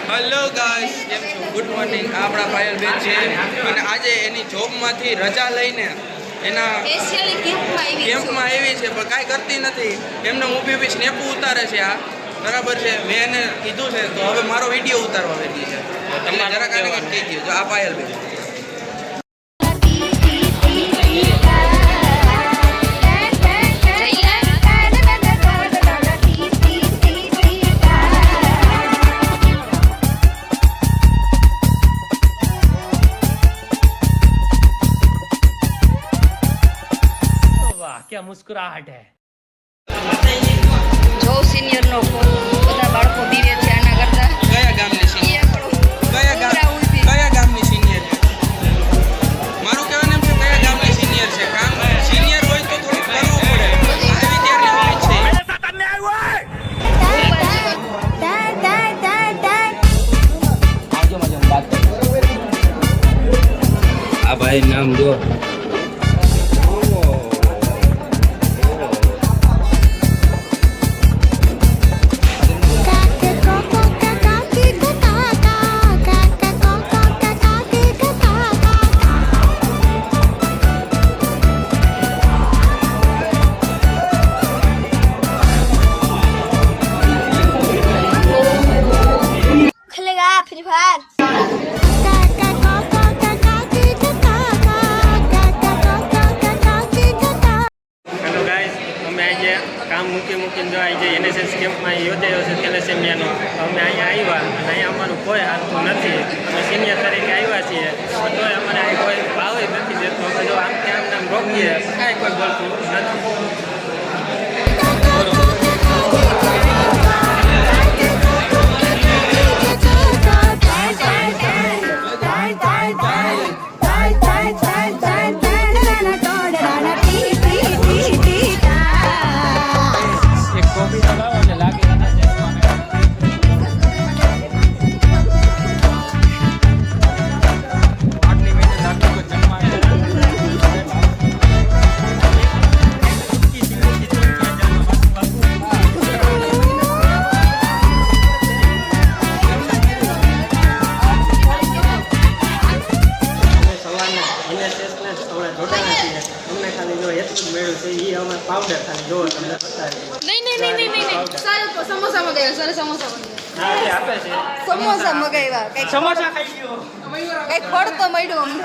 Hello guys, કેમ છો? Good morning. આપણા પાયલ બેન છે અને આજે એની જોબમાંથી રજા લઈને એના કેમ્પમાં આવી છે, પણ કાંઈ કરતી નથી. એમને ઊભી સ્નેપો ઉતારે છે. આ બરાબર છે, મેં એને કીધું છે તો હવે મારો વિડીયો ઉતારવા બેઠી છે. એટલે જરાક આને કંઈક કહી દો. જો આ પાયલ બેન क्या मुस्कुराहट है. જો સિનિયર નો બધા બાળકો બીવે છે આના કરતા. કયા ગામની સિનિયર? કયા ગામની સિનિયર છે? મારું કહેવાનું એમ છે કયા ગામની સિનિયર છે. કામ સિનિયર હોય તો થોડુંક કરવું પડે. આ વિદ્યાર્થી હોય છે. આ ભાઈ નામ જો Free Fire. હેલો ગાઈસ, અમે આજે કામ મૂકીને જો આજે NSS કેમ્પમાં યોજાયો છે થેલેસેમિયાનો. અમે અહીંયા આવ્યા અને અહીંયા અમારું કોઈ હાલતું નથી. અમે સિનિયર તરીકે આવ્યા છીએ, પણ તોય અમને અહીં કોઈ ભાવ જ નથી દેતો. અમે જો આમ રોકીએ કાંઈ કોઈ બોલતું નથી. પાવડર ખાલી જોવો તમને બતાવી. નહીં. સારું સમોસા મગાવ્યા. સારા સમોસા હા, એ આપે છે સમોસા મગાવ્યા. કઈક સમોસા ખાઈ ગયો. કઈક ફળ તો મળ્યું અમને.